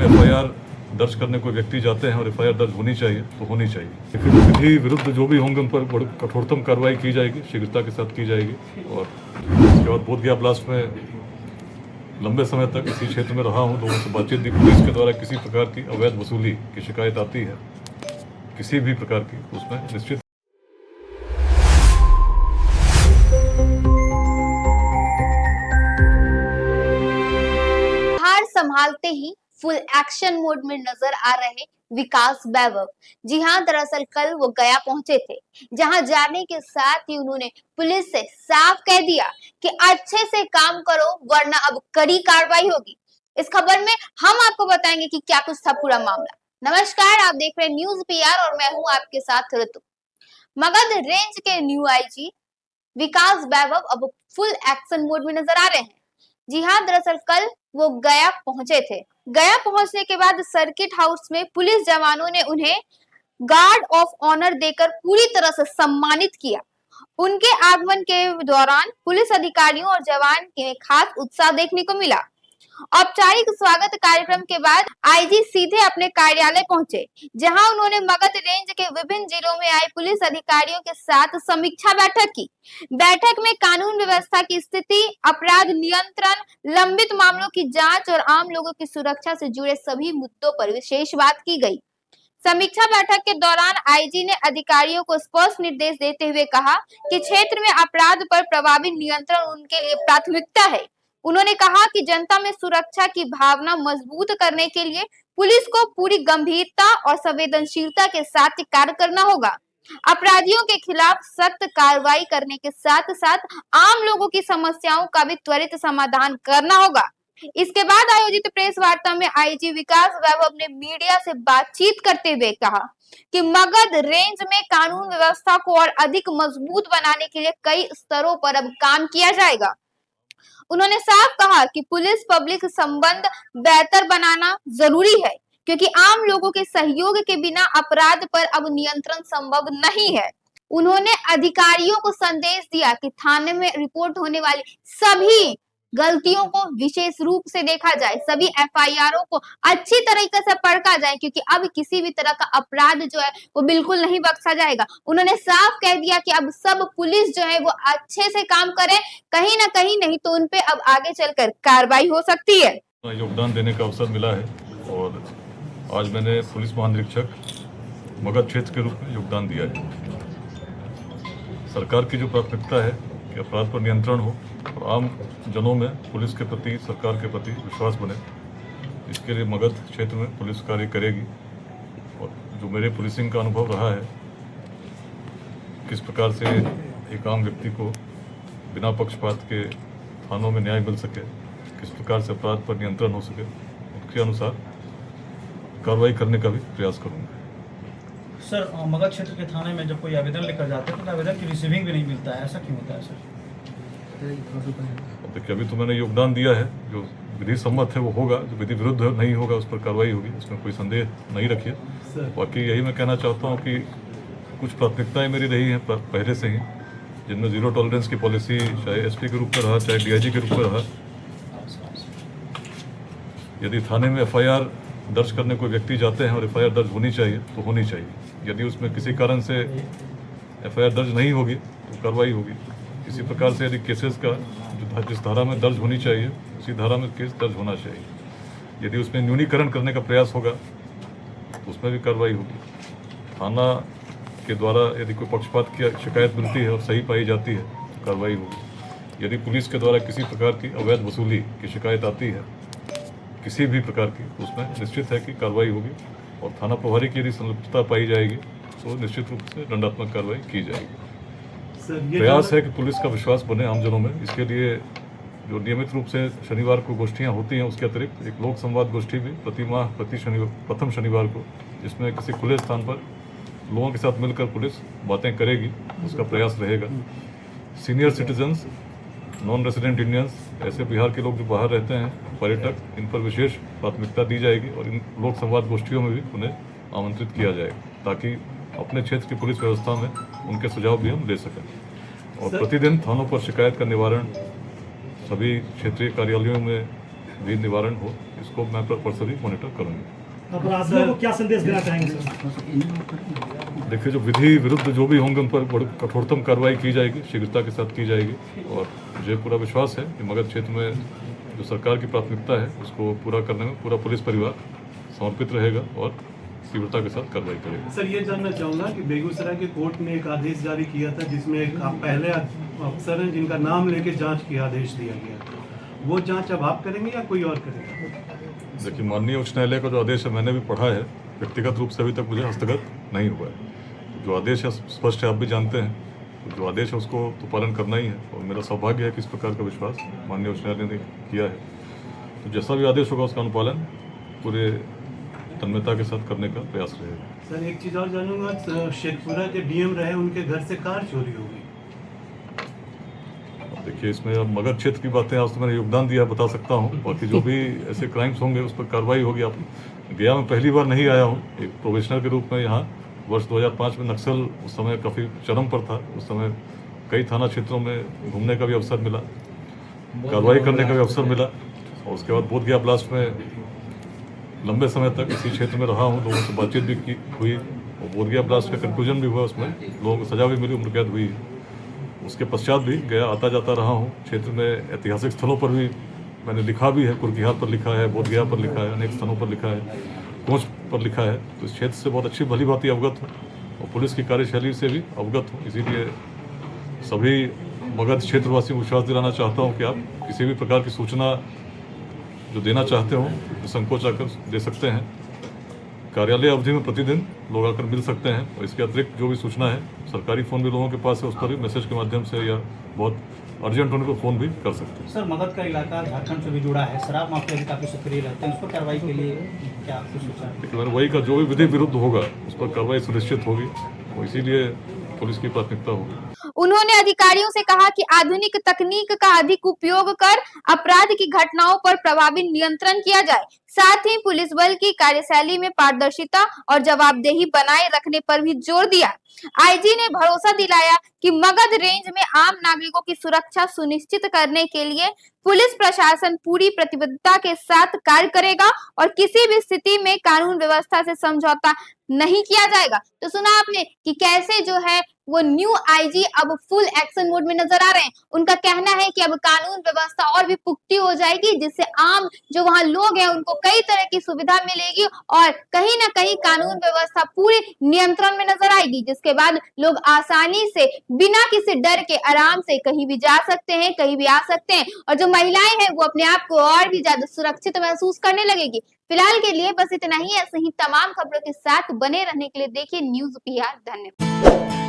में एफआईआर दर्ज करने कोई व्यक्ति जाते हैं और एफआईआर दर्ज होनी चाहिए तो होनी चाहिए, लेकिन विधि विरुद्ध जो भी होंगे उन पर बड़ी कठोरतम कार्रवाई की जाएगी, शीघ्रता के साथ की जाएगी। और इसके बाद बोधगया ब्लास्ट में लंबे समय तक इसी क्षेत्र में रहा हूँ, लोगों से बातचीत भी, पुलिस के द्वारा किसी प्रकार की अवैध वसूली की शिकायत आती है किसी भी प्रकार की, उसमें निश्चित हार संभालते ही फुल एक्शन मोड में नजर आ रहे विकास वैभव। जी हां, दरअसल कल वो गया पहुंचे थे, जहां जाने के साथ ही उन्होंने पुलिस से साफ कह दिया कि अच्छे से काम करो वरना अब कड़ी कार्रवाई होगी। इस खबर में हम आपको बताएंगे कि क्या कुछ था पूरा मामला। नमस्कार, आप देख रहे हैं न्यूज पीआर और मैं हूं आपके साथ ऋतु। मगध रेंज के न्यू आईजी विकास वैभव अब फुल एक्शन मोड में नजर आ रहे हैं। जी हाँ, दरअसल कल वो गया पहुंचे थे। गया पहुंचने के बाद सर्किट हाउस में पुलिस जवानों ने उन्हें गार्ड ऑफ ऑनर देकर पूरी तरह से सम्मानित किया। उनके आगमन के दौरान पुलिस अधिकारियों और जवान के खास उत्साह देखने को मिला। औपचारिक स्वागत कार्यक्रम के बाद आईजी सीधे अपने कार्यालय पहुंचे, जहां उन्होंने मगध रेंज के विभिन्न जिलों में आए पुलिस अधिकारियों के साथ समीक्षा बैठक की। बैठक में कानून व्यवस्था की स्थिति, अपराध नियंत्रण, लंबित मामलों की जांच और आम लोगों की सुरक्षा से जुड़े सभी मुद्दों पर विशेष बात की गई। समीक्षा बैठक के दौरान आईजी ने अधिकारियों को स्पष्ट निर्देश देते हुए कहा कि क्षेत्र में अपराध पर प्रभावी नियंत्रण उनके लिए प्राथमिकता है। उन्होंने कहा कि जनता में सुरक्षा की भावना मजबूत करने के लिए पुलिस को पूरी गंभीरता और संवेदनशीलता के साथ कार्य करना होगा। अपराधियों के खिलाफ सख्त कार्रवाई करने के साथ साथ आम लोगों की समस्याओं का भी त्वरित समाधान करना होगा। इसके बाद आयोजित प्रेस वार्ता में आईजी विकास वैभव ने मीडिया से बातचीत करते हुए कहा कि मगध रेंज में कानून व्यवस्था को और अधिक मजबूत बनाने के लिए कई स्तरों पर अब काम किया जाएगा। उन्होंने साफ कहा कि पुलिस पब्लिक संबंध बेहतर बनाना जरूरी है, क्योंकि आम लोगों के सहयोग के बिना अपराध पर अब नियंत्रण संभव नहीं है। उन्होंने अधिकारियों को संदेश दिया कि थाने में रिपोर्ट होने वाली सभी गलतियों को विशेष रूप से देखा जाए, सभी एफआईआरों को अच्छी तरीके से परखा जाए, क्योंकि अब किसी भी तरह का अपराध जो है वो बिल्कुल नहीं बख्शा जाएगा। उन्होंने साफ कह दिया कि अब सब पुलिस जो है वो अच्छे से काम करे, कहीं ना कहीं नहीं तो उन पे अब आगे चलकर कार्रवाई हो सकती है। योगदान देने का अवसर मिला है और आज मैंने पुलिस महानिरीक्षक मगध क्षेत्र के रूप में योगदान दिया है। सरकार की जो प्राथमिकता है कि अपराध पर नियंत्रण हो और आम जनों में पुलिस के प्रति, सरकार के प्रति विश्वास बने, इसके लिए मगध क्षेत्र में पुलिस कार्य करेगी। और जो मेरे पुलिसिंग का अनुभव रहा है, किस प्रकार से एक आम व्यक्ति को बिना पक्षपात के थानों में न्याय मिल सके, किस प्रकार से अपराध पर नियंत्रण हो सके, उसके अनुसार कार्रवाई करने का भी प्रयास करूँगा। सर, मगध क्षेत्र के थाने में जब कोई आवेदन लेकर जाते हैं तो आवेदन की रिसीविंग भी नहीं मिलता है, ऐसा क्यों होता है सर? देखिए, अभी तो मैंने योगदान दिया है, जो विधि सम्मत है वो होगा, जो विधि विरुद्ध नहीं होगा उस पर कार्रवाई होगी, इसमें कोई संदेह नहीं रखिए। बाकी यही मैं कहना चाहता हूँ कि कुछ प्राथमिकताएं मेरी रही हैं पहले से ही, जिनमें जीरो टॉलरेंस की पॉलिसी चाहे एसपी के रूप में रहा, चाहे डीआईजी के रूप में रहा। यदि थाने में एफआईआर दर्ज करने कोई व्यक्ति जाते हैं और एफआईआर दर्ज होनी चाहिए तो होनी चाहिए। यदि उसमें किसी कारण से एफआईआर दर्ज नहीं होगी तो कार्रवाई होगी। इसी प्रकार से यदि केसेस का जिस धारा में दर्ज होनी चाहिए उसी धारा में केस दर्ज होना चाहिए। यदि उसमें न्यूनीकरण करने का प्रयास होगा तो उसमें भी कार्रवाई होगी। थाना के द्वारा यदि कोई पक्षपात की शिकायत मिलती है और सही पाई जाती है तो कार्रवाई होगी। यदि पुलिस के द्वारा किसी प्रकार की अवैध वसूली की शिकायत आती है किसी भी प्रकार की, तो उसमें निश्चित है कि कार्रवाई होगी। और थाना प्रभारी की यदि संलिप्तता पाई जाएगी तो निश्चित रूप से दंडात्मक कार्रवाई की जाएगी। प्रयास है कि पुलिस का विश्वास बने आम जनों में। इसके लिए जो नियमित रूप से शनिवार को गोष्ठियाँ होती हैं, उसके अतिरिक्त एक लोक संवाद गोष्ठी भी प्रथम शनिवार को, जिसमें किसी खुले स्थान पर लोगों के साथ मिलकर पुलिस बातें करेगी, उसका प्रयास रहेगा। Senior citizens, non resident Indians, ऐसे बिहार के लोग जो बाहर रहते हैं, पर्यटक, इन पर विशेष प्राथमिकता दी जाएगी और इन लोक संवाद गोष्ठियों में भी उन्हें आमंत्रित किया जाएगा, ताकि अपने क्षेत्र की पुलिस व्यवस्था में उनके सुझाव भी हम ले सकें। और प्रतिदिन थानों पर शिकायत का निवारण, सभी क्षेत्रीय कार्यालयों में भी निवारण हो, इसको मैं पर्सनली मॉनिटर करूँगी। अपराधियों को क्या संदेश देना चाहेंगे सर? देखिए, जो विधि विरुद्ध जो भी होंगे उन पर बड़ी कठोरतम कार्रवाई की जाएगी, शीघ्रता के साथ की जाएगी। और मुझे पूरा विश्वास है कि मगध क्षेत्र में जो सरकार की प्राथमिकता है उसको पूरा करने में पूरा पुलिस परिवार समर्पित रहेगा और तीव्रता के साथ कार्रवाई करेगा। सर, ये जानना चाहूँगा कि बेगूसराय के कोर्ट ने एक आदेश जारी किया था जिसमें एक पहले अफसर हैं जिनका नाम लेके जांच की आदेश दिया गया, वो जांच अब आप करेंगे या कोई और करेगा? देखिए, माननीय उच्च न्यायालय का जो आदेश है मैंने भी पढ़ा है, व्यक्तिगत रूप से अभी तक मुझे हस्तगत नहीं हुआ है। जो आदेश है स्पष्ट है, आप भी जानते हैं, तो जो आदेश है उसको तो पालन करना ही है और मेरा सौभाग्य है कि इस प्रकार का विश्वास माननीय उच्च न्यायालय ने किया है। तो जैसा भी आदेश होगा उसका अनुपालन पूरे तन्मयता के साथ करने का प्रयास रहेगा। सर, एक चीज़ और जानूंगा, शेखपुरा के डीएम रहे, उनके घर से कार चोरी हो गई। देखिए, इसमें अब मगध क्षेत्र की बातें आज तो मैंने योगदान दिया, बता सकता हूँ, बाकी जो भी ऐसे क्राइम्स होंगे उस पर कार्रवाई होगी। आप गया मैं पहली बार नहीं आया हूँ, एक प्रोफेशनल के रूप में यहाँ वर्ष 2005 में नक्सल उस समय काफ़ी चरम पर था, उस समय कई थाना क्षेत्रों में घूमने का भी अवसर मिला, कार्रवाई करने का भी अवसर मिला। और उसके बाद बोधगया ब्लास्ट में लंबे समय तक इसी क्षेत्र में रहा हूँ, लोगों से बातचीत भी हुई और बोधगया ब्लास्ट का कंक्लूजन भी हुआ, उसमें लोगों को सजा भी मिली, उम्र कैद हुई। उसके पश्चात भी गया आता जाता रहा हूँ क्षेत्र में। ऐतिहासिक स्थलों पर भी मैंने लिखा भी है, कुर्किहार पर लिखा है, बोधगया पर लिखा है, अनेक स्थानों पर लिखा है, कोच पर लिखा है। तो इस क्षेत्र से बहुत अच्छी भली भांति अवगत हूँ और पुलिस की कार्यशैली से भी अवगत हूँ। इसीलिए सभी मगध क्षेत्रवासियों को विश्वास दिलाना चाहता हूँ कि आप किसी भी प्रकार की सूचना जो देना चाहते हो तो संकोच आकर दे सकते हैं। कार्यालय अवधि में प्रतिदिन लोग आकर मिल सकते हैं और इसके अतिरिक्त जो भी सूचना है, सरकारी फ़ोन भी लोगों के पास है, उस पर भी मैसेज के माध्यम से या बहुत अर्जेंट होने पर फ़ोन भी कर सकते हैं। सर, मगध का इलाका झारखंड से भी जुड़ा है, शराब माफिया भी काफ़ी सक्रिय रहते हैं, उस पर कार्रवाई के लिए क्या आपको सोचा है? लेकिन वही का जो भी विधि विरुद्ध होगा उस पर कार्रवाई सुनिश्चित होगी और इसीलिए पुलिस की प्राथमिकता होगी। उन्होंने अधिकारियों से कहा कि आधुनिक तकनीक का अधिक उपयोग कर अपराध की घटनाओं पर प्रभावी नियंत्रण किया जाए। साथ ही पुलिस बल की कार्यशैली में पारदर्शिता और जवाबदेही बनाए रखने पर भी जोर दिया। आईजी ने भरोसा दिलाया कि मगध रेंज में आम नागरिकों की सुरक्षा सुनिश्चित करने के लिए पुलिस प्रशासन पूरी प्रतिबद्धता के साथ कार्य करेगा और किसी भी स्थिति में कानून व्यवस्था से समझौता नहीं किया जाएगा। तो सुना आपने कि कैसे जो है वो न्यू आईजी अब फुल एक्शन मोड में नजर आ रहे हैं। उनका कहना है कि अब कानून व्यवस्था और भी पुख्ती हो जाएगी, जिससे आम जो वहां लोग हैं उनको कई तरह की सुविधा मिलेगी और कहीं ना कहीं कानून व्यवस्था पूरे नियंत्रण में नजर आएगी, जिसके बाद लोग आसानी से बिना किसी डर के आराम से कहीं भी जा सकते हैं, कहीं भी आ सकते हैं और जो महिलाएं हैं वो अपने आप को और भी ज्यादा सुरक्षित महसूस करने लगेगी। फिलहाल के लिए बस इतना ही। ऐसे ही तमाम खबरों के साथ बने रहने के लिए देखिए न्यूज़ PR। धन्यवाद।